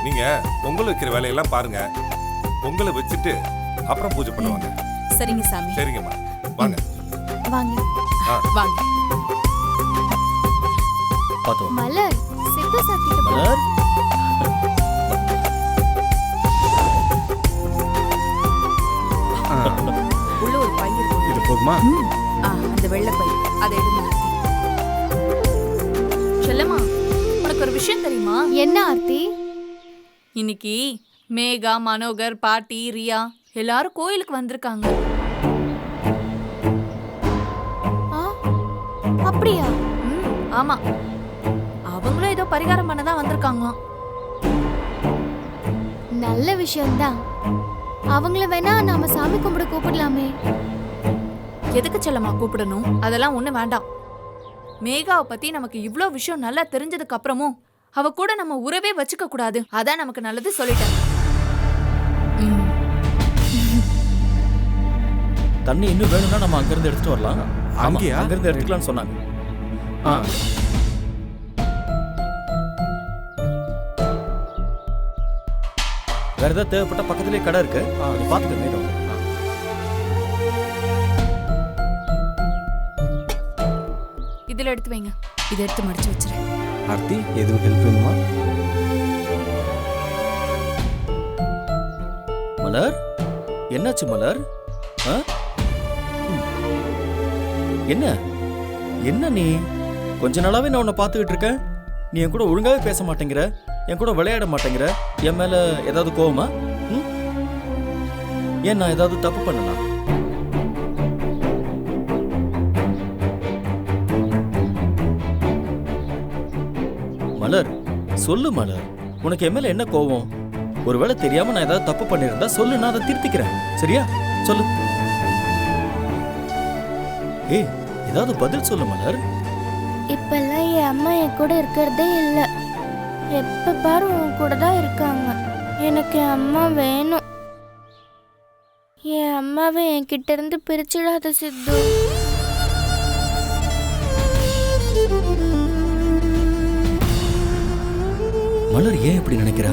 நீங்க பொங்கல் வைக்கிற வேலையெல்லாம் பாருங்க. பொங்கலை வச்சுட்டு அப்புறம் பூஜை பண்ணுவாங்க. சரிங்க சாமி. சரிங்கம்மா, வாங்க வாங்க. வாங்க. பாத்து மலர் சித்து சாக்கிட்ட போ. மலர் உள்ள ஒரு பை இருக்கு. இது போதுமா? அந்த வெள்ளை பை அதை எடுங்க. செல்லம்மா, உனக்கு ஒரு விஷயம் தெரியுமா? என்ன ஆர்த்தி? இன்னைக்கு மேகா, மனோகர், பாட்டி, ரியா எல்லாரும் கோயிலுக்கு வந்திருக்காங்க. அப்படியா? ஆமா, அவங்களும் ஏதோ பரிகாரம் பண்ணதான் வந்திருக்காங்களாம். நல்ல விஷயம்தான். அவங்கள வேணா நாம சாமி கும்பிட கூப்பிடலாமே. எதுக்கு செல்லம்மா கூப்பிடணும்? அதெல்லாம் ஒண்ணு வேண்டாம். மேகாவை பத்தி நமக்கு இவ்ளோ விஷயம் நல்லா தெரிஞ்சதுக்கு அப்புறமும் அவ கூட நம்ம உறவே வச்சுக்க கூடாது. அதான் நமக்கு நல்லது சொல்லிட்டேன். தண்ணி இன்னும் வேணும்னா நம்ம அங்கிருந்து எடுத்துட்டு வரலாம். அங்கேயா? அங்கிருந்து எடுத்துக்கலாம்னு சொன்னாங்க. வேற ஏதாவது தேவைப்பட்ட பக்கத்துலயே கடை இருக்கு, நீ பாத்துக்க. மேடம் இதுல எடுத்து வைங்க. இதை எடுத்து மடிச்சு வச்சிரு. ஆர்த்தி, எதுவும் ஹெல்ப் வேணுமா? மலர், என்னாச்சு மலர்? என்ன என்ன நீ கொஞ்ச நாளாவே நான் உன்னை பார்த்துக்கிட்டு இருக்கேன். நீ என் கூட ஒழுங்காவே பேச மாட்டேங்கிற, என் கூட விளையாட மாட்டேங்கிற. என் மேல ஏதாவது கோவமா? ஏன் நான் ஏதாவது தப்பு பண்ணலாம்? மலர், சொல்லு மலர், உனக்கு என் மேல என்ன கோவம்? ஒருவேளை தெரியாம நான் ஏதாவது தப்பு பண்ணிருந்தா சொல்லு, நான் அதை திருத்திக்கிறேன். சரியா? சொல்லு. ஏய், ஏதாவது பதில் சொல்லு மலர். இப்பெல்லாம் என் அம்மா என் கூட இருக்கிறதே இல்ல. எப்ப பாரு உன் கூட தான் இருக்காங்க. எனக்கு என் அம்மா வேணும். என் அம்மாவை என்கிட்ட இருந்து பிரிச்சிடாத சித்து. மலர் ஏன் இப்படி நினைக்கிறா?